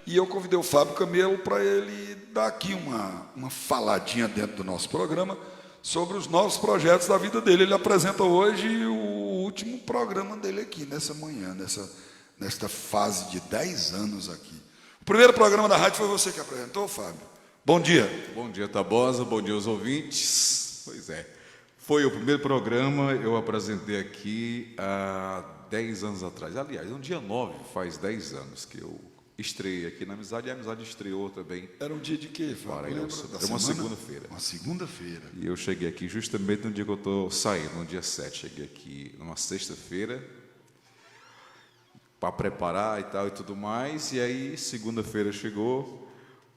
e eu convidei o Fábio Camelo para ele dar aqui uma faladinha dentro do nosso programa sobre os novos projetos da vida dele. Ele apresenta hoje o último programa dele aqui, nessa manhã, nesta fase de 10 anos aqui. O primeiro programa da rádio foi você que apresentou, Fábio? Bom dia. Bom dia, Tabosa, bom dia aos ouvintes. Pois é, foi o primeiro programa, eu apresentei aqui há 10 anos atrás. Aliás, no dia 9 faz 10 anos que eu estreiei aqui na Amizade, e a Amizade estreou também. Era um dia de quê, Fábio? Era uma segunda-feira. Uma segunda-feira. E eu cheguei aqui justamente no dia que eu estou saindo, no dia 7. Cheguei aqui numa sexta-feira para preparar e tal e tudo mais. E aí, segunda-feira chegou,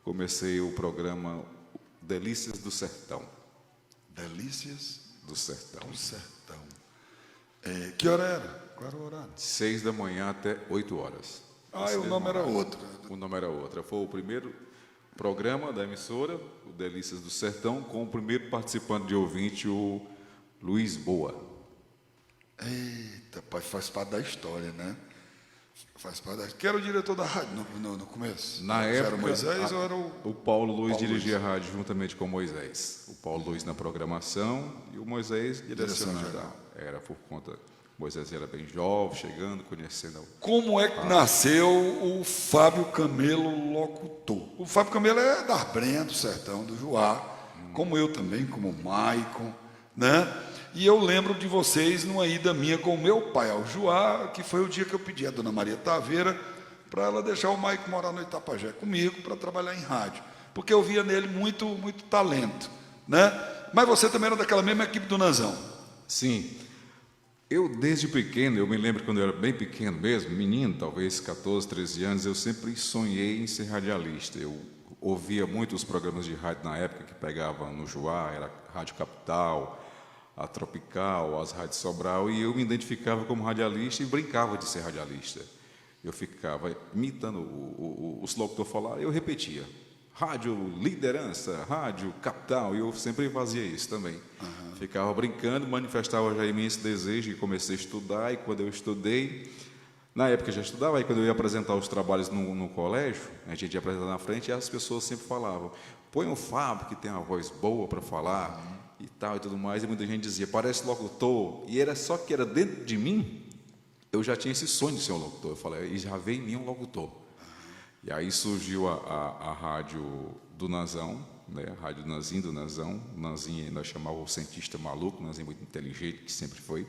comecei o programa Delícias do Sertão. Delícias do Sertão. do Sertão. Que hora era? Qual era o horário? 6 da manhã até 8 horas. O nome era outro. O nome era outro. Foi o primeiro programa da emissora, o Delícias do Sertão, com o primeiro participante de ouvinte, o Luiz Boa. Eita, pai, faz parte da história, né? Faz parte da... Que era o diretor da rádio no começo? Na época, era o Moisés ou era o Paulo Luiz Paulo dirigia Luiz. a rádio juntamente com o Moisés. O Paulo Luiz na programação e o Moisés direcionando. geral. Era por conta... Moisés era bem jovem, chegando, conhecendo... Como é que nasceu o Fábio Camelo locutor? O Fábio Camelo é da Brenha, do Sertão, do Juá, como eu também, como o Maicon, né? E eu lembro de vocês numa ida minha com o meu pai ao Juá, que foi o dia que eu pedi a dona Maria Taveira para ela deixar o Maicon morar no Itapajé comigo para trabalhar em rádio, porque eu via nele muito talento, né? Mas você também era daquela mesma equipe do Nanzão. Sim. Eu, desde pequeno, eu me lembro quando eu era bem pequeno mesmo, menino, talvez 14, 13 anos, eu sempre sonhei em ser radialista. Eu ouvia muito os programas de rádio na época que pegavam no Juá, era Rádio Capital, a Tropical, as Rádios Sobral, e eu me identificava como radialista e brincava de ser radialista. Eu ficava imitando os locutores falar, eu repetia. Rádio Liderança, Rádio Capital, e eu sempre fazia isso também. Ficava brincando, manifestava já imenso desejo e comecei a estudar, e quando eu estudei, na época eu já estudava, aí quando eu ia apresentar os trabalhos no colégio, a gente ia apresentar na frente, e as pessoas sempre falavam, põe o Fábio, que tem uma voz boa para falar, e tal, e tudo mais, e muita gente dizia, parece locutor, e era só que era dentro de mim, eu já tinha esse sonho de ser um locutor, eu falei, e já veio em mim um locutor. E aí surgiu a rádio do Nazão, né? A rádio Nanzinho do Nazão. O Nanzinho ainda chamava o cientista maluco, o Nanzinho muito inteligente, que sempre foi.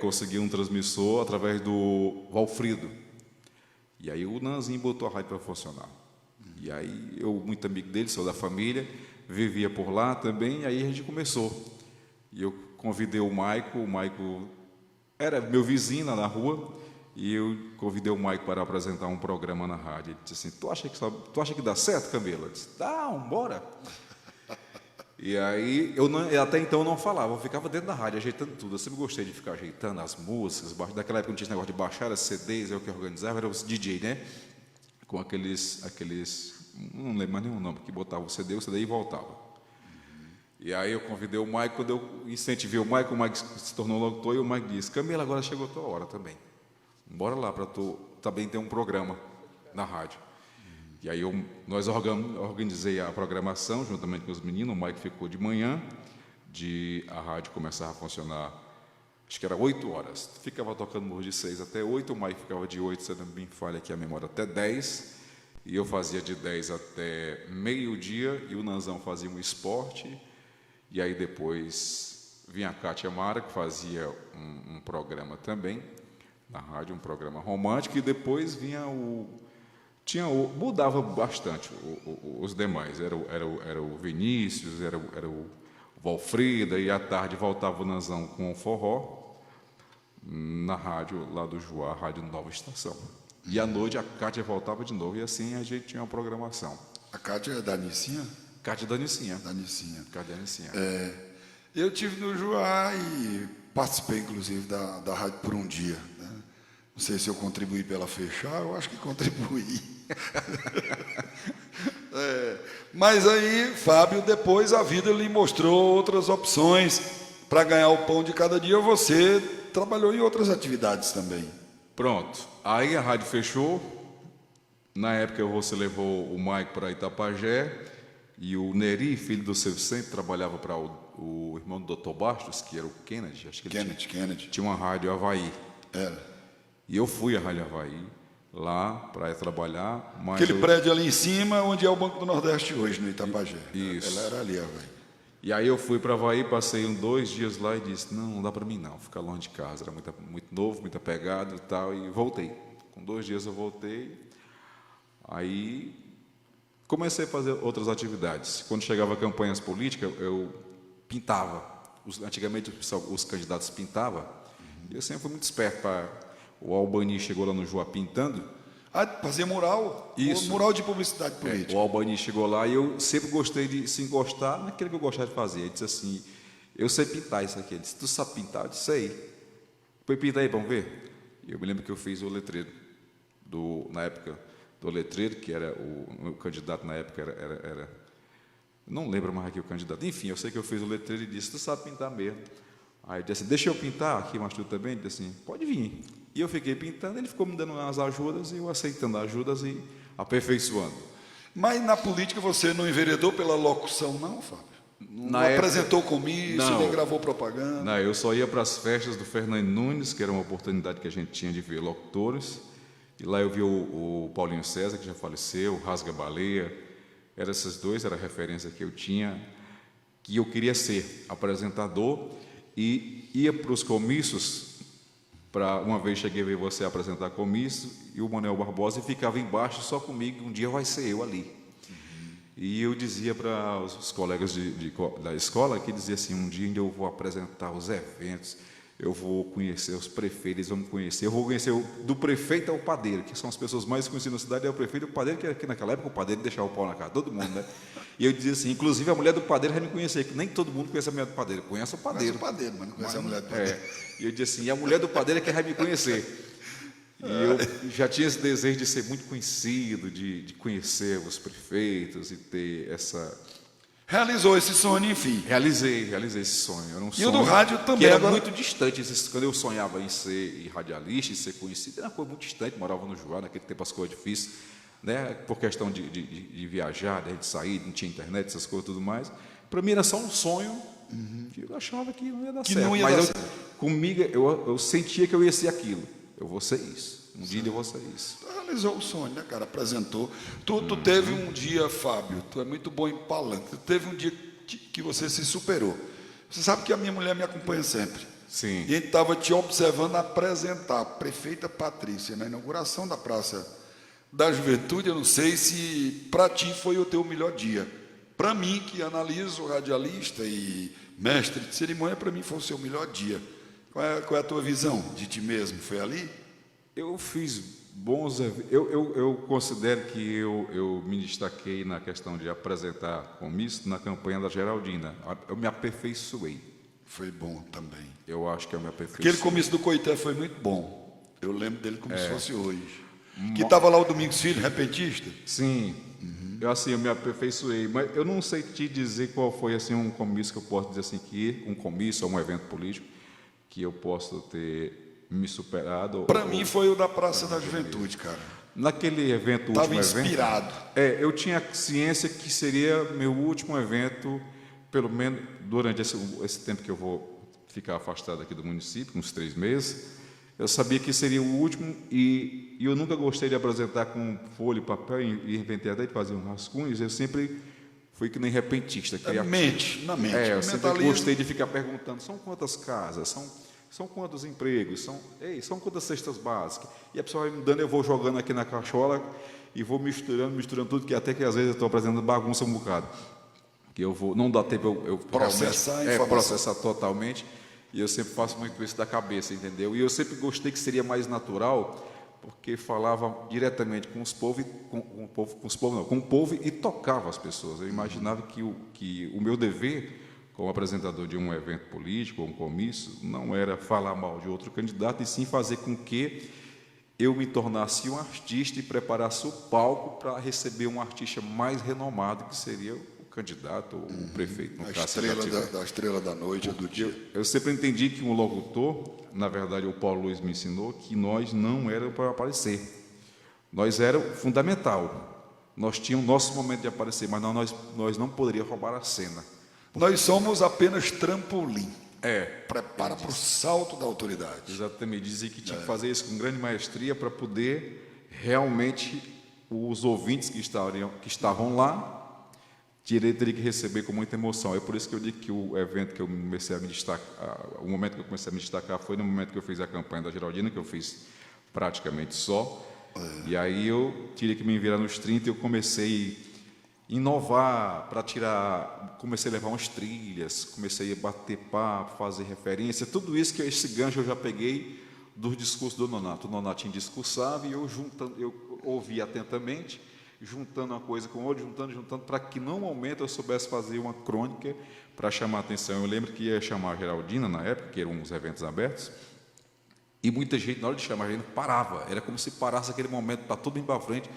Conseguiu um transmissor através do Valfrido. E aí o Nanzinho botou a rádio para funcionar. E aí eu, muito amigo dele, sou da família, vivia por lá também, e aí a gente começou. E eu convidei o Maico era meu vizinho lá na rua, e eu convidei o Maicon para apresentar um programa na rádio. Ele disse assim, tu acha que dá certo, Camila? Eu disse, dá, bora. E aí, até então eu não falava, eu ficava dentro da rádio, ajeitando tudo. Eu sempre gostei de ficar ajeitando as músicas. Daquela época não tinha esse negócio de baixar as CDs, eu que organizava, era os DJ, né? Com aqueles não lembro mais nenhum nome, que botava o CD e voltava. E aí eu convidei o Maicon, quando eu incentivei o Maicon se tornou locutor, e o Maicon disse, Camila, agora chegou a tua hora também. Bora lá para tu também ter um programa na rádio. E aí nós organizei a programação juntamente com os meninos. O Mike ficou de manhã, a rádio começava a funcionar, acho que era 8 horas. Ficava tocando Morro de 6 até 8, o Mike ficava de 8, se não me falha aqui a memória, até 10. E eu fazia de 10 até meio-dia, e o Nanzão fazia um esporte. E aí depois vinha a Cátia Mara, que fazia um programa também, na rádio, um programa romântico, e depois vinha mudava bastante os demais, era o Vinícius, era o Valfrida, e à tarde voltava o Nanzão com o forró, na rádio lá do Juá, a Rádio Nova Estação. E à noite a Cátia voltava de novo, e assim a gente tinha uma programação. A Cátia é da Nicinha? Cátia da Nicinha. Cátia da Nicinha. Eu tive no Juá e participei, inclusive, da rádio por um dia. Né? Não sei se eu contribuí para ela fechar, eu acho que contribuí. Mas aí, Fábio, depois a vida lhe mostrou outras opções para ganhar o pão de cada dia. Você trabalhou em outras atividades também. Pronto. Aí a rádio fechou, Na época você levou o Maico para Itapajé e o Neri, filho do seu sempre, trabalhava para o irmão do Dr. Bastos, que era o Kennedy, acho que ele Kennedy. tinha uma rádio Havaí. Era. E eu fui à Rádio Havaí lá para ir trabalhar. Mas Aquele prédio ali em cima, onde é o Banco do Nordeste hoje, no Itapajé. Isso. Ela era ali, Havaí. E aí eu fui para Havaí, passei 2 dias lá e disse, não dá para mim não, ficar longe de casa, era muito novo, muito apegado e tal, e voltei. Com 2 dias eu voltei, aí comecei a fazer outras atividades. Quando chegava campanhas políticas, eu pintava. Antigamente os candidatos pintavam, e eu sempre fui muito esperto. O Albani chegou lá no Joá pintando. Fazer mural. Isso. Mural de publicidade política. O Albani chegou lá e eu sempre gostei de se encostar naquilo que eu gostava de fazer. Ele disse assim, eu sei pintar isso aqui. Ele disse, tu sabe pintar? Eu disse, sei. Foi pintar aí, vamos ver. E eu me lembro que eu fiz o letreiro, na época, do letreiro, que era o candidato na época, era não lembro mais aqui o candidato. Enfim, eu sei que eu fiz o letreiro e disse, tu sabe pintar mesmo. Aí ele disse assim, deixa eu pintar aqui, mas tu também? Ele disse assim, pode vir. E eu fiquei pintando, ele ficou me dando umas ajudas, e eu aceitando ajudas e aperfeiçoando. Mas na política você não enveredou pela locução, não, Fábio? Não apresentou comício, nem gravou propaganda? Não, eu só ia para as festas do Fernando Nunes, que era uma oportunidade que a gente tinha de ver locutores. E lá eu vi o Paulinho César, que já faleceu, o Rasga Baleia. Eram esses dois, era a referência que eu tinha, que eu queria ser apresentador e ia para os comícios. Uma vez cheguei a ver você apresentar comício e o Manuel Barbosa ficava embaixo só comigo, um dia vai ser eu ali. E eu dizia para os colegas da escola, que dizia assim, um dia eu vou apresentar os eventos, eu vou conhecer os prefeitos, eles vão me conhecer, eu vou conhecer do prefeito ao padeiro, que são as pessoas mais conhecidas na cidade, é o prefeito e o padeiro, que naquela época o padeiro deixava o pau na cara, todo mundo, né? E eu dizia assim, inclusive a mulher do padeiro vai me conhecer, que nem todo mundo conhece a mulher do padeiro, conhece o padeiro. Conhece o padeiro, mas não conhece a mulher do padeiro. E eu dizia assim, e a mulher do padeiro é que vai me conhecer. E eu já tinha esse desejo de ser muito conhecido, de conhecer os prefeitos e ter essa... Realizou esse sonho, enfim. Realizei esse sonho. Era um sonho o do rádio também. Que era muito distante. Quando eu sonhava em ser radialista, em ser conhecido, era uma coisa muito distante. Morava no Joá, naquele tempo as coisas difíceis, né? Por questão de viajar, de sair, não tinha internet, essas coisas e tudo mais. Para mim era só um sonho que eu achava que não ia dar certo. Não ia dar certo. Comigo, eu sentia que eu ia ser aquilo. Eu vou ser isso. Um dia eu vou ser isso. Realizou o sonho, né, cara? Apresentou. Tu teve um dia, Fábio, tu é muito bom em palanque. Tu teve um dia que você se superou. Você sabe que a minha mulher me acompanha sempre. Sim. E a gente estava te observando apresentar a prefeita Patrícia na inauguração da Praça da Juventude. Eu não sei se para ti foi o teu melhor dia. Para mim, que analiso radialista e mestre de cerimônia, para mim foi o seu melhor dia. Qual é a tua visão de ti mesmo? Foi ali? Eu fiz bons eventos. Eu considero que eu me destaquei na questão de apresentar comício na campanha da Geraldina. Eu me aperfeiçoei. Foi bom também. Eu acho que eu me aperfeiçoei. Aquele comício do Coité foi muito bom. Eu lembro dele como se fosse hoje. Que estava lá o Domingos Filho, repentista. Sim. Eu me aperfeiçoei. Mas eu não sei te dizer qual foi assim, um comício que eu posso dizer assim, que um comício ou um evento político que eu posso ter me superado. Para mim foi o da Praça da Juventude, cara. Naquele evento, estava inspirado. Eu tinha ciência que seria meu último evento, pelo menos durante esse tempo que eu vou ficar afastado aqui do município, uns 3 meses. Eu sabia que seria o último e eu nunca gostei de apresentar com folha e papel e inventei até de fazer um rascunhos. Eu sempre fui que nem repentista. Na mente. Eu sempre gostei de ficar perguntando, são quantas casas, são quantos empregos, são quantas cestas básicas. E a pessoa vai me dando, eu vou jogando aqui na cachola e vou misturando tudo, que até que às vezes eu estou apresentando bagunça um bocado. Que eu vou, não dá tempo eu processar totalmente. E eu sempre faço muito isso da cabeça, entendeu? E eu sempre gostei que seria mais natural, porque falava diretamente com os povos, com o povo e tocava as pessoas. Eu imaginava que o meu dever como apresentador de um evento político ou um comício não era falar mal de outro candidato, e sim fazer com que eu me tornasse um artista e preparasse o palco para receber um artista mais renomado, que seria o candidato ou o prefeito. No caso, da estrela da noite ou do dia. Eu sempre entendi que um locutor, na verdade o Paulo Luiz me ensinou, que nós não éramos para aparecer. nós era fundamental. Nós tínhamos nosso momento de aparecer, mas nós não poderíamos roubar a cena. Nós somos apenas trampolim. É. Prepara para o salto da autoridade. Exatamente. Dizia que tinha que fazer isso com grande maestria para poder realmente os ouvintes que estavam lá teria que receber com muita emoção. É por isso que eu digo que o evento que eu comecei a me destacar, o momento que eu comecei a me destacar foi no momento que eu fiz a campanha da Geraldina, que eu fiz praticamente só. E aí eu tive que me virar nos 30 e eu comecei a inovar para comecei a levar umas trilhas, comecei a bater papo, fazer referência, tudo isso que esse gancho eu já peguei dos discursos do Nonato. O Nonatinho discursava e eu ouvia atentamente, juntando uma coisa com outra, juntando, para que no momento eu soubesse fazer uma crônica para chamar a atenção. Eu lembro que ia chamar a Geraldina na época, que eram uns eventos abertos, e muita gente, na hora de chamar a gente, parava. Era como se parasse aquele momento, para tudo ir para frente.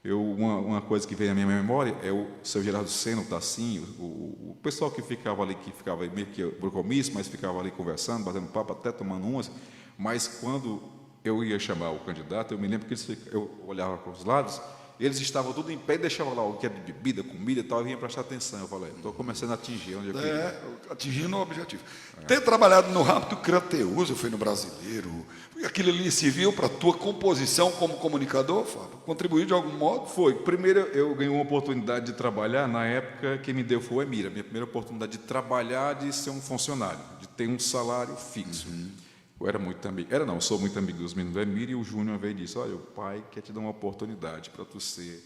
Uma coisa que veio à minha memória é o seu Gerardo Sena, o Tacinho, o pessoal que ficava meio que por comício, mas ficava ali conversando, batendo papo, até tomando umas. Mas quando eu ia chamar o candidato, eu me lembro que eu olhava para os lados, eles estavam tudo em pé e deixavam lá o que era de bebida, comida e tal, e vinha prestar atenção. Eu falei, estou começando a atingir onde eu queria. Atingindo o objetivo. Ter trabalhado no Rápido Crateus, foi no Brasileiro, aquilo ali serviu para a tua composição como comunicador, Fábio? Contribuiu de algum modo? Foi. Primeiro, eu ganhei uma oportunidade de trabalhar, na época, quem me deu foi o Emília, minha primeira oportunidade de trabalhar, de ser um funcionário, de ter um salário fixo. Eu sou muito amigo dos meninos do Emílio, e o Júnior veio e disse, olha, o pai quer te dar uma oportunidade para tu ser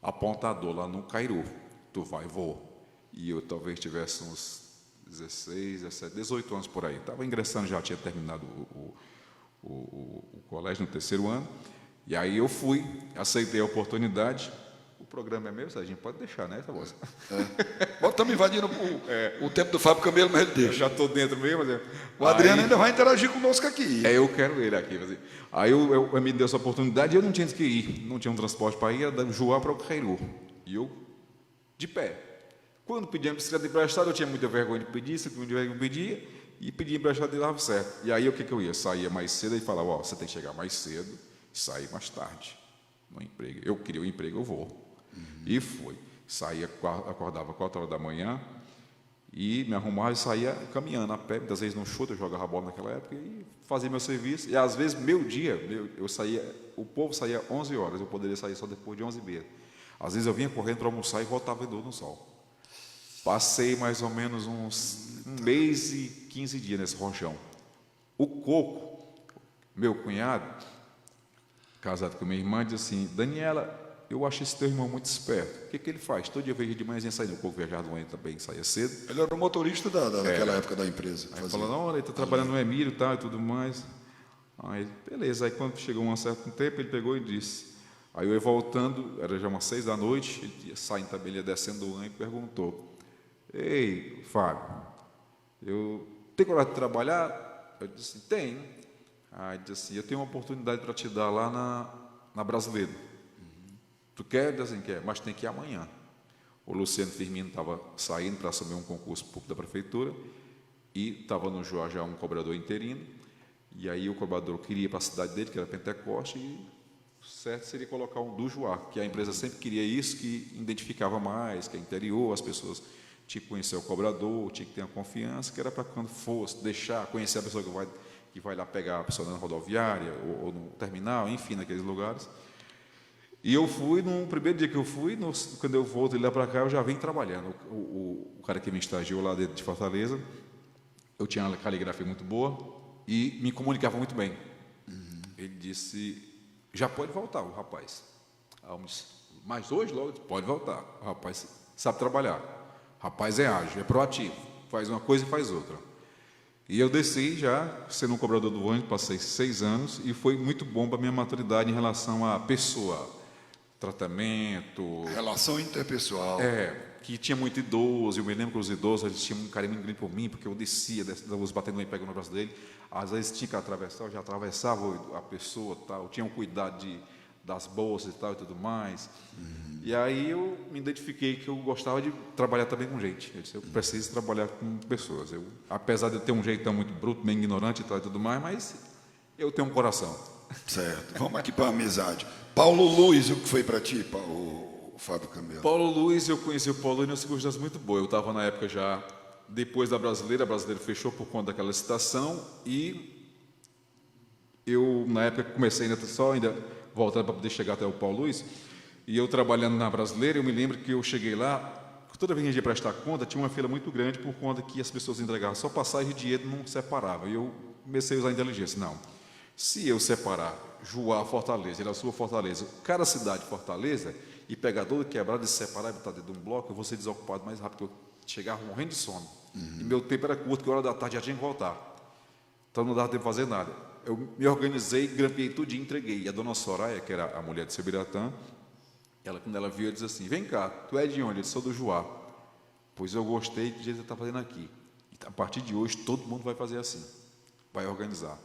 apontador lá no Cairu. Tu vai, vou. E eu talvez tivesse uns 16, 17, 18 anos por aí. Estava ingressando, já tinha terminado o colégio no 3º ano. E aí eu fui, aceitei a oportunidade. O programa é meu, a gente pode deixar, né, Tabosa? Estamos invadindo o tempo do Fábio Camelo, mas ele deixa. Eu já estou dentro mesmo. Mas o Adriano ainda vai interagir conosco aqui. Eu quero ele aqui. Mas, aí eu me deu essa oportunidade e eu não tinha que ir. Não tinha um transporte para ir, era da Juá para o Cairu. E eu, de pé. Quando pedia bicicleta emprestada, eu tinha muita vergonha de pedir, se eu pedia, e pedia emprestado e dava certo. E aí o que eu ia? Saía mais cedo e falava, você tem que chegar mais cedo e sair mais tarde no emprego. Eu queria o emprego, eu vou. E fui. Acordava 4 horas da manhã e me arrumava e saía caminhando a pé. Muitas vezes no chute, eu jogava bola naquela época e fazia meu serviço. E às vezes, o povo saía 11 horas, eu poderia sair só depois de 11h30. Às vezes eu vinha correndo para almoçar e voltava de novo no sol. Passei mais ou menos um mês e 15 dias nesse rojão. O Coco, meu cunhado, casado com minha irmã, disse assim, Daniela, eu acho esse teu irmão muito esperto. O que ele faz? Todo dia eu vejo de manhãzinha saindo. O Coco viajava de manhã também, saía cedo. Ele era o motorista daquela época da empresa. Aí falou, não, ele está trabalhando no Emílio e tudo mais. Aí, beleza. Aí quando chegou um certo tempo, ele pegou e disse. Aí eu ia voltando, era já umas 6 da noite, ele ia saindo também, ele ia descendo do ônibus e perguntou, ei, Fábio, eu tenho coragem de trabalhar? Eu disse, tenho. Aí ele disse assim, eu tenho uma oportunidade para te dar lá na Brasileiro. Tu quer? Diz assim, quer, mas tem que ir amanhã. O Luciano Firmino estava saindo para assumir um concurso público da prefeitura e estava no Joá já um cobrador interino, e aí o cobrador queria ir para a cidade dele, que era Pentecoste, e o certo seria colocar um do Joá, que a empresa sempre queria isso, que identificava mais, que é interior, as pessoas tinham que conhecer o cobrador, tinha que ter uma confiança, que era para quando fosse conhecer a pessoa que vai lá pegar a pessoa na rodoviária ou no terminal, enfim, naqueles lugares. E eu fui, no primeiro dia que eu fui, quando eu volto lá para cá, eu já vim trabalhando. O cara que me estagiou lá dentro de Fortaleza, eu tinha uma caligrafia muito boa e me comunicava muito bem. Ele disse, já pode voltar o rapaz. Mas hoje, logo, pode voltar. O rapaz sabe trabalhar. O rapaz é ágil, é proativo. Faz uma coisa e faz outra. E eu desci já, sendo um cobrador do ônibus, passei 6 anos, e foi muito bom para a minha maturidade em relação à pessoa. Tratamento. Relação interpessoal. Que tinha muito idoso. Eu me lembro que os idosos eles tinham um carinho muito grande por mim, porque eu descia, os batendo e pegando no braço dele. Às vezes tinha que atravessar, eu já atravessava a pessoa, tal. Tinha um cuidado das bolsas e tal e tudo mais. E aí eu me identifiquei que eu gostava de trabalhar também com gente. Eu disse, eu preciso trabalhar com pessoas. Apesar de eu ter um jeitão muito bruto, meio ignorante e tal e tudo mais, mas eu tenho um coração. Certo. Vamos aqui para a amizade. Paulo Luiz, o que foi para ti, o Fábio Camelo? Paulo Luiz, eu conheci o Paulo Luiz numa circunstância muito boa. Eu estava na época já, depois da Brasileira, a Brasileira fechou por conta daquela licitação e eu, na época, comecei ainda voltando para poder chegar até o Paulo Luiz, e eu trabalhando na Brasileira, eu me lembro que eu cheguei lá, toda vez que a gente ia prestar conta, tinha uma fila muito grande por conta que as pessoas entregavam só passagem e dinheiro não separava. E eu comecei a usar a inteligência. Não, se eu separar Juá, Fortaleza, Iracema, Fortaleza, cada cidade de Fortaleza, e pegar todo quebrado e separar e botar dentro de um bloco, eu vou ser desocupado mais rápido, porque eu chegava morrendo de sono. E meu tempo era curto, que hora da tarde já tinha que voltar. Então não dava tempo de fazer nada. Eu me organizei, grampeei tudo e entreguei. E a dona Soraya, que era a mulher de seu Biratã, quando ela viu, ela disse assim: vem cá, tu é de onde? Eu disse: sou do Juá. Pois eu gostei do jeito que você está fazendo aqui. E a partir de hoje, todo mundo vai fazer assim, vai organizar.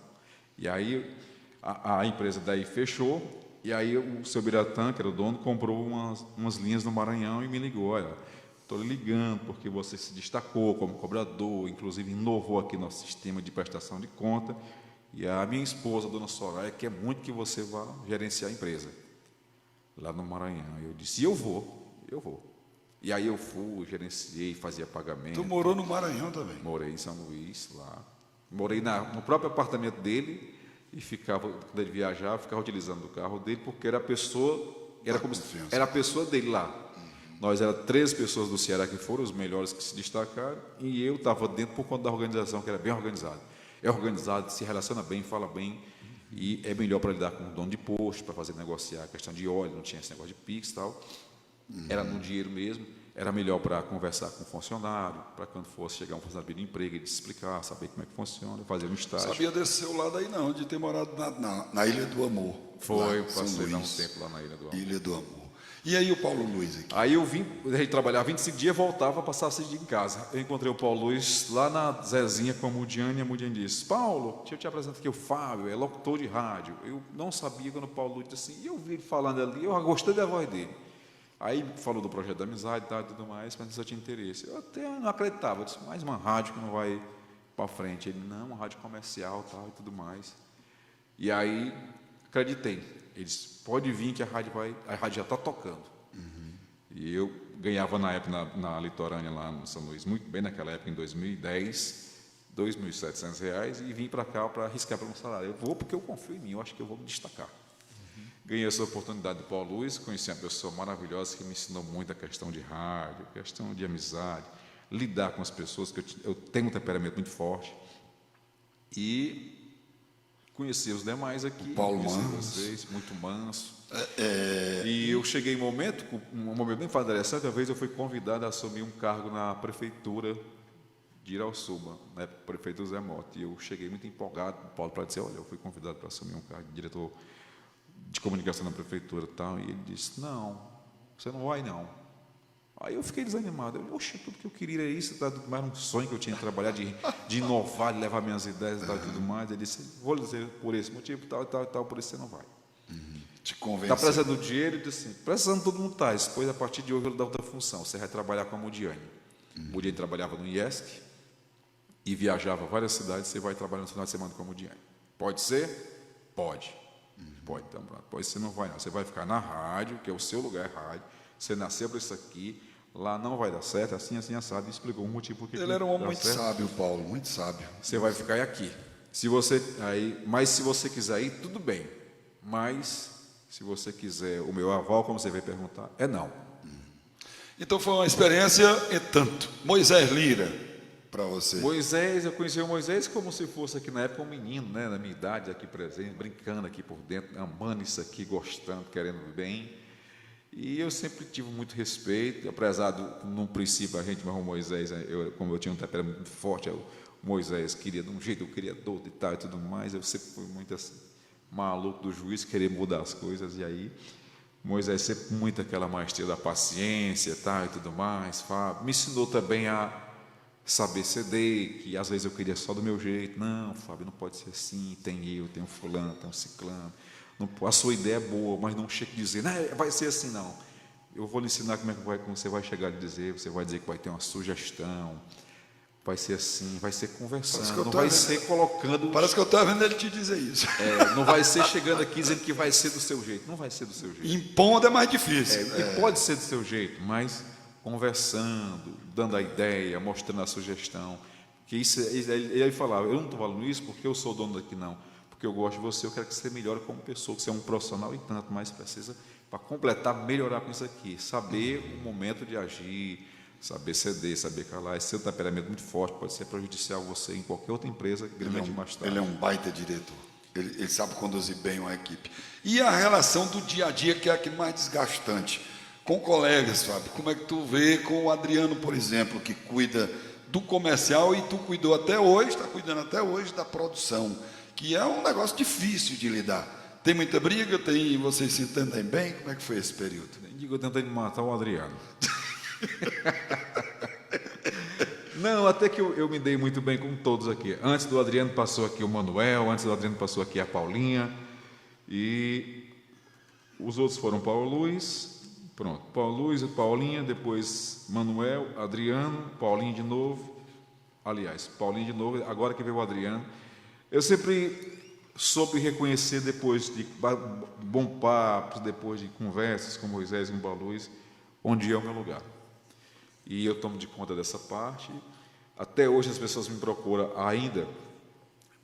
E aí a empresa daí fechou, e aí o seu Biratã, que era o dono, comprou umas linhas no Maranhão e me ligou: olha, estou ligando porque você se destacou como cobrador, inclusive inovou aqui nosso sistema de prestação de conta, e a minha esposa, a dona Soraya, quer muito que você vá gerenciar a empresa lá no Maranhão. Eu disse: eu vou. E aí eu fui, gerenciei, fazia pagamento. Tu morou no Maranhão também? Morei em São Luís, lá. Morei no próprio apartamento dele e ficava, quando ele viajava, ficava utilizando o carro dele, porque era a pessoa, era a pessoa dele lá. Nós éramos 13 pessoas do Ceará que foram os melhores que se destacaram, e eu estava dentro por conta da organização, que era bem organizada. É organizado, se relaciona bem, fala bem, e é melhor para lidar com o dono de posto, para fazer negociar a questão de óleo, não tinha esse negócio de Pix e tal. Era no dinheiro mesmo, era melhor para conversar com o funcionário, para quando fosse chegar um funcionário pedir emprego, ele explicar, saber como é que funciona, fazer um estágio. Sabia desse seu lado aí não, de ter morado na Ilha do Amor. Foi, eu passei lá um tempo lá na Ilha do Amor. Ilha do Amor. E aí o Paulo Luiz aqui? Aí eu vim, a gente trabalhava 25 dias, voltava, passava 6 dias em casa. Eu encontrei o Paulo Luiz lá na Zezinha com a Mudiane, e a Mudiane disse: Paulo, deixa eu te apresentar aqui o Fábio, é locutor de rádio. Eu não sabia quando o Paulo Luiz disse assim, e eu vi ele falando ali, eu gostei da voz dele. Aí falou do projeto da amizade e tudo mais, mas eu tinha interesse. Eu até não acreditava, eu disse: mais uma rádio que não vai para frente. Ele: não, uma rádio comercial tal, e tudo mais. E aí acreditei. Ele disse: pode vir que a rádio já está tocando. E eu ganhava na época na litorânea lá no São Luís, muito bem naquela época, em 2010, R$ 2.700, e vim para cá para arriscar para um salário. Eu vou porque eu confio em mim, eu acho que eu vou me destacar. Ganhei essa oportunidade do Paulo Luiz, conheci uma pessoa maravilhosa que me ensinou muito a questão de rádio, questão de amizade, lidar com as pessoas, que eu tenho um temperamento muito forte. E conheci os demais aqui, Paulo conheci Manso. vocês, muito manso. E eu cheguei em um momento bem interessante, uma vez eu fui convidado a assumir um cargo na prefeitura de Irauçuba, na época o prefeito Zé Mota. E eu cheguei muito empolgado, Paulo, para dizer: olha, eu fui convidado para assumir um cargo de diretor de comunicação na prefeitura e tal. E ele disse: não, você não vai não. Aí eu fiquei desanimado. Eu: oxe, tudo que eu queria era isso, mais um sonho que eu tinha de trabalhar, de inovar, de levar minhas ideias e tudo mais. Ele disse: vou dizer por esse motivo, tal, por isso você não vai. Te convenceu. Está precisando do dinheiro? Ele disse assim: precisando, todo mundo está. Depois, a partir de hoje, eu vou dar outra função. Você vai trabalhar com a Mudiane. Mudiane trabalhava no IESC e viajava a várias cidades. Você vai trabalhar no final de semana com a Mudiane. Pode ser? Pode. Pode, então pronto. Pois você não vai não. Você vai ficar na rádio, que é o seu lugar, é rádio. Você nasceu para isso aqui. Lá não vai dar certo, assim, assado. E explicou o motivo por que Ele era um homem muito certo. sábio, Paulo, muito sábio. Você vai ficar aqui. Mas se você quiser ir, tudo bem. Mas se você quiser o meu aval, como você vai perguntar, é não. Então foi uma experiência e tanto. Moisés Lira, para você. Moisés, eu conheci o Moisés como se fosse aqui na época um menino, né, na minha idade, aqui presente, brincando aqui por dentro, amando isso aqui, gostando, querendo bem. E eu sempre tive muito respeito, apesar num princípio a gente, mas o Moisés, como eu tinha um temperamento muito forte, o Moisés queria de um jeito, eu queria do outro e tal e tudo mais, eu sempre fui muito assim, maluco do juiz, querer mudar as coisas. E aí Moisés sempre muito aquela maestria da paciência, tal e tudo mais. Fábio me ensinou também a saber ceder, que às vezes eu queria só do meu jeito. Não, Fábio, não pode ser assim, tem fulano, tem um ciclano. Não, a sua ideia é boa, mas não chegue a dizer, não, vai ser assim não. Eu vou lhe ensinar como você vai chegar a dizer, você vai dizer que vai ter uma sugestão. vai ser assim, vai ser Parece que conversando, eu não tô vai vendo. ser colocando... Parece que eu estou vendo ele te dizer isso. não vai ser chegando aqui dizendo que vai ser do seu jeito, não vai ser do seu jeito. Impondo é mais difícil. E pode ser do seu jeito, mas conversando, dando a ideia, mostrando a sugestão. Que isso, ele falava, eu não estou falando isso porque eu sou o dono daqui, não. Porque eu gosto de você, eu quero que você melhore como pessoa, que você é um profissional e tanto, mas precisa, para completar, melhorar com isso aqui. Saber o momento de agir, saber ceder, saber calar. Esse seu temperamento muito forte pode ser prejudicial a você em qualquer outra empresa grande mais tarde. Ele é um baita diretor. Ele sabe conduzir bem uma equipe. E a relação do dia a dia, que é a que mais desgastante. Com colegas, Fábio, como é que tu vê com o Adriano, por exemplo, que cuida do comercial e tu cuidou até hoje, está cuidando até hoje da produção, que é um negócio difícil de lidar. Tem muita briga, vocês se entendem bem? Como é que foi esse período? Nem digo, eu tentei matar o Adriano. Não, até que eu me dei muito bem com todos aqui. Antes do Adriano passou aqui o Manuel, antes do Adriano passou aqui a Paulinha, e os outros foram Paulo Luiz, pronto, Paulo Luiz e Paulinha, depois Manuel, Adriano, Paulinho de novo, aliás, Paulinho de novo, agora que veio o Adriano. Eu sempre soube reconhecer, depois de bom papo, depois de conversas com Moisés e com Paulo Luiz, onde é o meu lugar. E eu tomo de conta dessa parte. Até hoje as pessoas me procuram ainda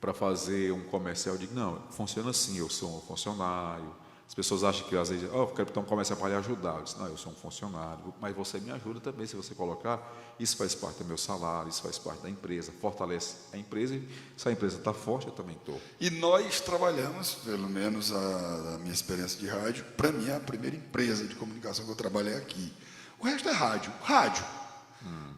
para fazer um comercial. Eu digo, não, funciona assim, eu sou um funcionário. As pessoas acham que às vezes, eu quero ter um comercial para lhe ajudar. Eu disse, não, eu sou um funcionário, mas você me ajuda também, se você colocar, isso faz parte do meu salário, isso faz parte da empresa, fortalece a empresa, e se a empresa está forte, eu também estou. E nós trabalhamos, pelo menos a minha experiência de rádio, para mim é a primeira empresa de comunicação que eu trabalhei aqui. O resto é rádio. Rádio.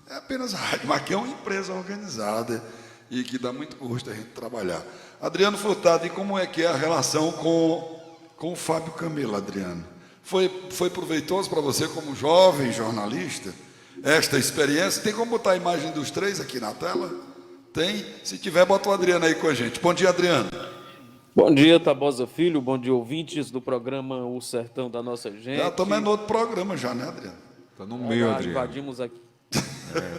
É apenas rádio, mas aqui é uma empresa organizada e que dá muito gosto a gente trabalhar. Adriano Furtado, e como é que é a relação com o Fábio Camelo, Adriano? Foi proveitoso para você como jovem jornalista, esta experiência? Tem como botar a imagem dos três aqui na tela? Tem? Se tiver, bota o Adriano aí com a gente. Bom dia, Adriano. Bom dia, Tabosa Filho, bom dia, ouvintes do programa O Sertão da Nossa Gente. Já estamos no outro programa já, né, Adriano? Está no meio, Já Adriano. invadimos aqui.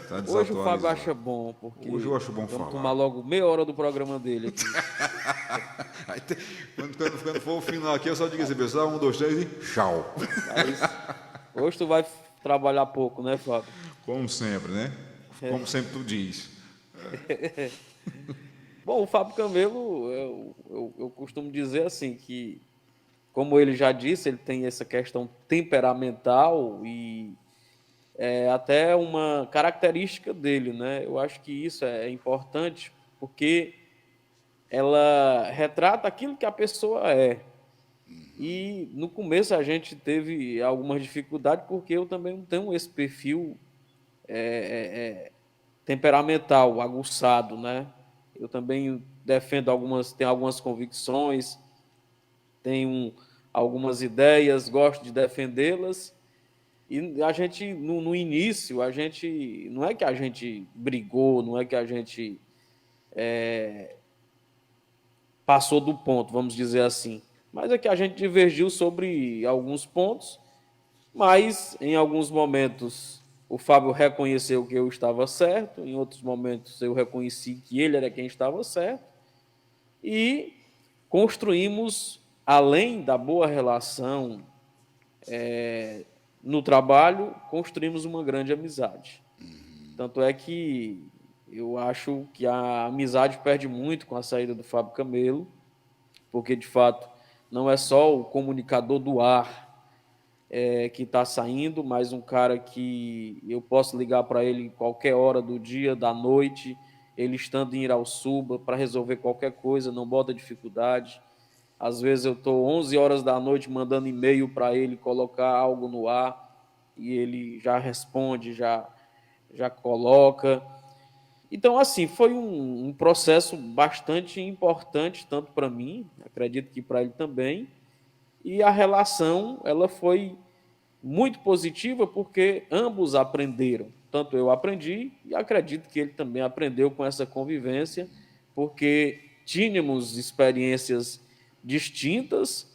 Tá Hoje o Fábio acha bom, porque hoje eu acho bom vamos falar. tomar logo meia hora do programa dele aqui. Aí quando for o final aqui, eu só digo assim, pessoal, 1, 2, 3 e tchau. Hoje tu vai trabalhar pouco, né, Fábio? Como sempre, né? Como sempre tu diz. Bom, o Fábio Camelo, eu costumo dizer assim, que, como ele já disse, ele tem essa questão temperamental e é até uma característica dele, né? Eu acho que isso é importante porque ela retrata aquilo que a pessoa é. E no começo a gente teve algumas dificuldades porque eu também não tenho esse perfil temperamental, aguçado, né? Eu também tenho algumas convicções, tenho algumas ideias, gosto de defendê-las. E a gente, no início, não é que a gente brigou, não é que a gente passou do ponto, vamos dizer assim, mas é que a gente divergiu sobre alguns pontos, mas em alguns momentos o Fábio reconheceu que eu estava certo, em outros momentos eu reconheci que ele era quem estava certo, e construímos, além da boa relação no trabalho, construímos uma grande amizade. Tanto é que eu acho que a amizade perde muito com a saída do Fábio Camelo, porque, de fato, não é só o comunicador do ar que está saindo, mas um cara que eu posso ligar para ele em qualquer hora do dia, da noite, ele estando em Irauçuba, para resolver qualquer coisa, não bota dificuldade. Às vezes eu estou 11 horas da noite mandando e-mail para ele colocar algo no ar e ele já responde, já coloca. Então, assim, foi um processo bastante importante, tanto para mim, acredito que para ele também, e a relação ela foi muito positiva porque ambos aprenderam. Tanto eu aprendi e acredito que ele também aprendeu com essa convivência, porque tínhamos experiências distintas,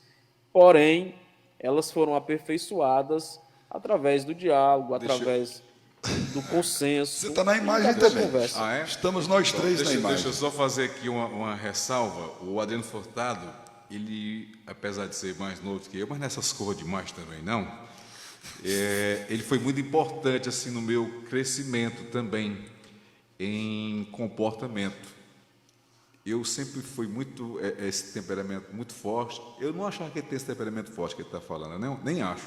porém, elas foram aperfeiçoadas através do diálogo, através do consenso. Você está na imagem da boa também. conversa. Ah, é? Estamos nós três na Deixa imagem. eu só fazer aqui uma ressalva. O Adriano Furtado, ele, apesar de ser mais novo que eu, mas nessas cores demais também não, ele foi muito importante assim no meu crescimento também, em comportamento. Eu sempre fui muito, esse temperamento muito forte. Eu não achava que ele tem esse temperamento forte que ele está falando, nem acho.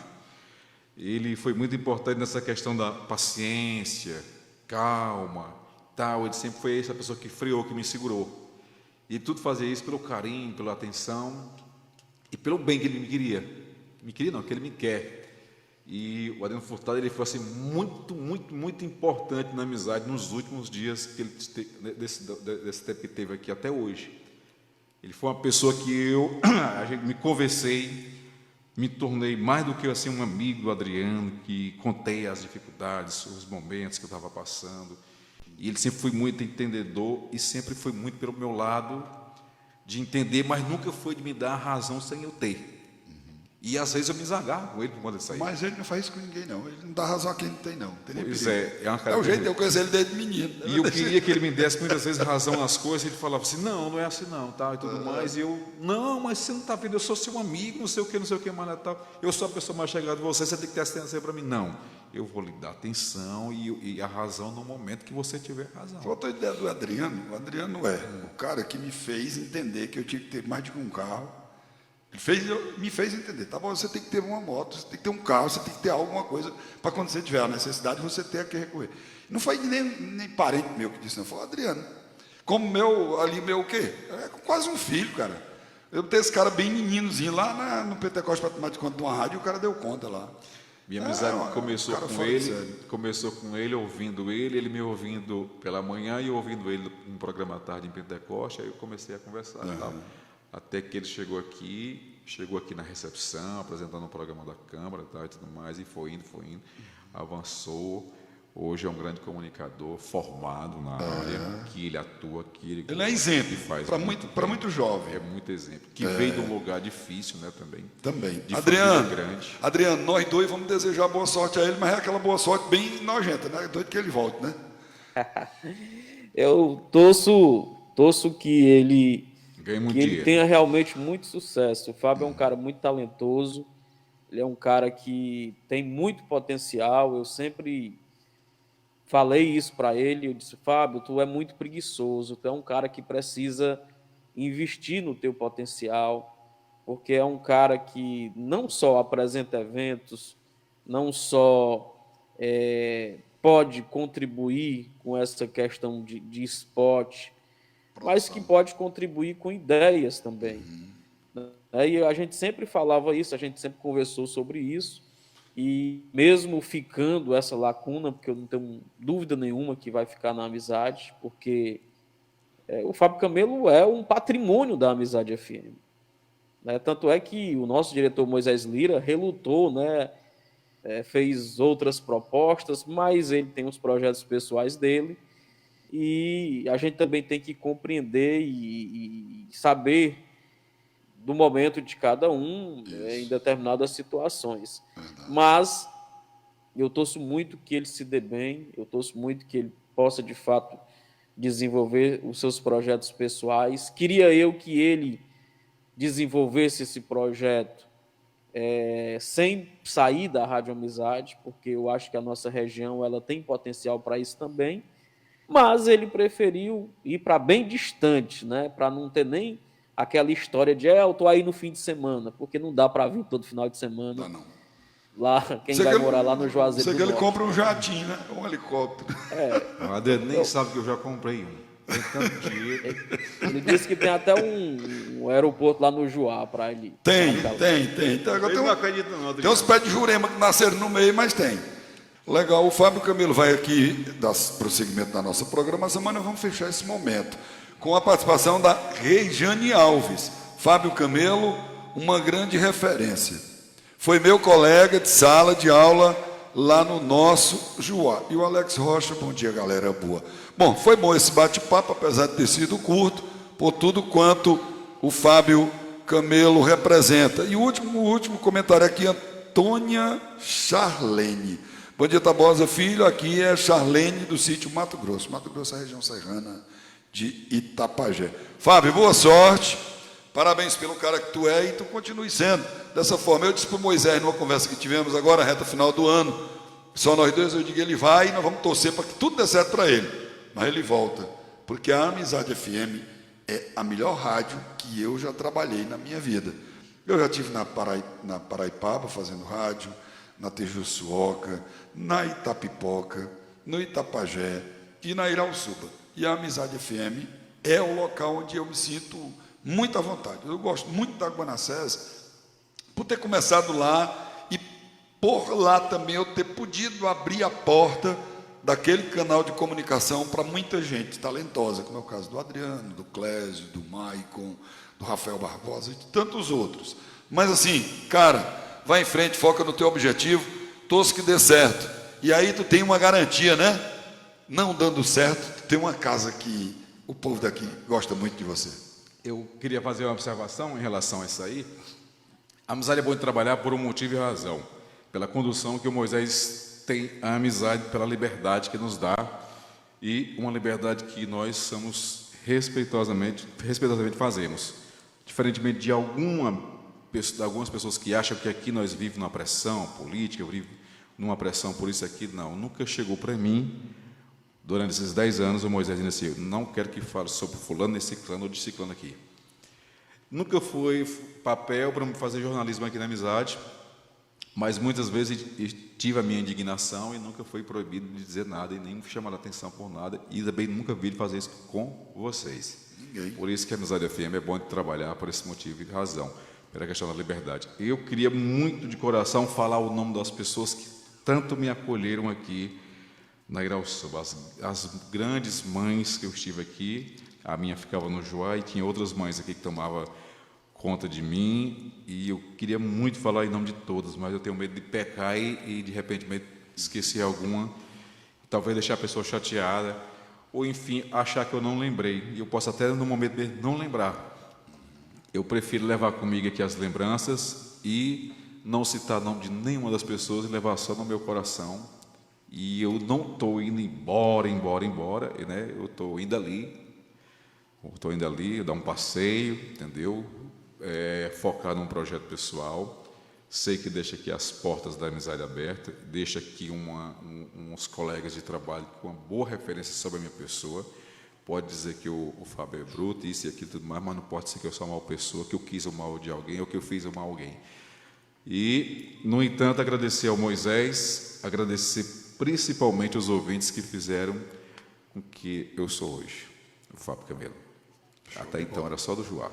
Ele foi muito importante nessa questão da paciência, calma, tal. Ele sempre foi essa pessoa que freou, que me segurou. E tudo fazia isso pelo carinho, pela atenção e pelo bem que ele me queria. Me queria não, que ele me quer. E o Adriano Furtado, ele foi assim, muito, muito, muito importante na amizade nos últimos dias que ele desse tempo que teve aqui até hoje. Ele foi uma pessoa que a gente me conversei, me tornei mais do que assim um amigo do Adriano, que contei as dificuldades, os momentos que eu estava passando. E ele sempre foi muito entendedor e sempre foi muito pelo meu lado de entender, mas nunca foi de me dar a razão sem eu ter. E às vezes eu me zangava com ele por conta disso aí. Mas ele não faz isso com ninguém, não. Ele não dá razão a quem não tem, não. Tem nem Pois perigo. é uma É o característica. jeito de eu conhecer ele desde menino. E eu queria que ele me desse muitas vezes razão nas coisas. Ele falava assim, não é assim não, tal, e tudo mais. E eu, não, mas você não está vendo, eu sou seu amigo, não sei o que, mais tal. Eu sou a pessoa mais chegada de você, você tem que ter assistência para mim. Não, eu vou lhe dar atenção e a razão no momento que você tiver razão. Faltou a ideia do Adriano. O Adriano é o cara que me fez entender que eu tinha que ter mais de um carro. Me fez entender, tá bom, você tem que ter uma moto, você tem que ter um carro, você tem que ter alguma coisa para quando você tiver a necessidade, você ter a que recorrer. Não foi nem parente meu que disse, não, foi o Adriano. Como meu o quê? É quase um filho, cara. Eu tenho esse cara bem meninozinho lá no Pentecostes para tomar de conta de uma rádio e o cara deu conta lá. Minha amizade começou com ele, ouvindo ele me ouvindo pela manhã e eu ouvindo ele no programa à tarde em Pentecoste, aí eu comecei a conversar e tal. Até que ele chegou aqui na recepção, apresentando o programa da Câmara e tudo mais, e foi indo, avançou. Hoje é um grande comunicador, formado na área, que ele atua, que ele é exemplo para muito jovem. É muito exemplo. Que veio de um lugar difícil, né, também. Também. De família grande. Adriano, nós dois vamos desejar boa sorte a ele, mas é aquela boa sorte bem nojenta, né? Doido que ele volte, né? Eu torço que ele tenha realmente muito sucesso. O Fábio é um cara muito talentoso, ele é um cara que tem muito potencial. Eu sempre falei isso para ele, eu disse, Fábio, tu é muito preguiçoso, tu é um cara que precisa investir no teu potencial, porque é um cara que não só apresenta eventos, não só pode contribuir com essa questão de esporte, mas que pode contribuir com ideias também. E a gente sempre falava isso, a gente sempre conversou sobre isso, e mesmo ficando essa lacuna, porque eu não tenho dúvida nenhuma que vai ficar na amizade, porque o Fábio Camelo é um patrimônio da Amizade FM. Tanto é que o nosso diretor Moisés Lira relutou, fez outras propostas, mas ele tem os projetos pessoais dele, e a gente também tem que compreender e saber do momento de cada um em determinadas situações. Mas eu torço muito que ele se dê bem, eu torço muito que ele possa, de fato, desenvolver os seus projetos pessoais. Queria eu que ele desenvolvesse esse projeto sem sair da Rádio Amizade, porque eu acho que a nossa região ela tem potencial para isso também, mas ele preferiu ir para bem distante, para não ter nem aquela história de eu estou aí no fim de semana, porque não dá para vir todo final de semana. Não. Lá, quem vai morar lá no Juazeiro do Norte. Você que ele compra um jatinho, um helicóptero. O Adriano nem sabe que eu já comprei um. Tem tanto dinheiro. Ele disse que tem até um aeroporto lá no Juá para ele. Tem. Então, Eu não acredito não, Adriano. Tem uns pés de Jurema que nasceram no meio, mas tem. Legal, o Fábio Camelo vai aqui dar prosseguimento da nossa programação, mas nós vamos fechar esse momento com a participação da Reijane Alves. Fábio Camelo, uma grande referência. Foi meu colega de sala de aula lá no nosso Juá. E o Alex Rocha, bom dia, galera boa. Bom, foi bom esse bate-papo, apesar de ter sido curto, por tudo quanto o Fábio Camelo representa. E o último comentário aqui, Antônia Charlene. Bom dia, Tabosa Filho. Aqui é Charlene, do sítio Mato Grosso. Mato Grosso é a região serrana de Itapajé. Fábio, boa sorte. Parabéns pelo cara que tu é e tu continue sendo dessa forma. Eu disse para o Moisés, numa conversa que tivemos agora, reta final do ano, só nós dois, eu digo, ele vai e nós vamos torcer para que tudo dê certo para ele. Mas ele volta, porque a Amizade FM é a melhor rádio que eu já trabalhei na minha vida. Eu já estive na Paraipaba fazendo rádio, na Tejuçuoca, na Itapipoca, no Itapajé e na Irauçuba. E a Amizade FM é o local onde eu me sinto muito à vontade. Eu gosto muito da Guanassés por ter começado lá e por lá também eu ter podido abrir a porta daquele canal de comunicação para muita gente talentosa, como é o caso do Adriano, do Clésio, do Maicon, do Rafael Barbosa e de tantos outros. Mas assim, cara, vai em frente, foca no teu objetivo, torce que dê certo. E aí tu tem uma garantia, né? Não dando certo, tu tem uma casa que o povo daqui gosta muito de você. Eu queria fazer uma observação em relação a isso aí. A amizade é bom de trabalhar por um motivo e razão. Pela condução que o Moisés tem a amizade, pela liberdade que nos dá e uma liberdade que nós somos respeitosamente fazemos. Diferentemente de algumas pessoas que acham que aqui nós vivemos numa pressão política, numa pressão por isso aqui, não. Nunca chegou para mim, durante esses 10 anos, o Moisés disse assim, eu não quero que fale sobre fulano, esse ciclano ou de ciclano aqui. Nunca foi papel para fazer jornalismo aqui na Amizade, mas muitas vezes tive a minha indignação e nunca foi proibido de dizer nada e nem chamar a atenção por nada e também nunca vi fazer isso com vocês. Ninguém. Por isso que a Amizade FM é bom de trabalhar por esse motivo e razão, pela questão da liberdade. Eu queria muito de coração falar o nome das pessoas que tanto me acolheram aqui na Irauçuba, as grandes mães que eu estive aqui, a minha ficava no Joá e tinha outras mães aqui que tomavam conta de mim e eu queria muito falar em nome de todas, mas eu tenho medo de pecar e de repente esquecer alguma, talvez deixar a pessoa chateada ou enfim achar que eu não lembrei e eu posso até no momento mesmo não lembrar. Eu prefiro levar comigo aqui as lembranças e não citar o nome de nenhuma das pessoas e levar só no meu coração. E eu não estou indo embora, né? Eu estou indo ali, dar um passeio, entendeu? Focar num projeto pessoal. Sei que deixa aqui as portas da amizade abertas, deixa aqui uns colegas de trabalho com uma boa referência sobre a minha pessoa. Pode dizer que o Fábio é bruto, isso e aquilo tudo mais, mas não pode ser que eu sou uma mal pessoa, que eu quis o mal de alguém ou que eu fiz o mal a alguém. E, no entanto, agradecer ao Moisés, agradecer principalmente os ouvintes que fizeram com que eu sou hoje, o Fábio Camelo. Até então era só do Joá.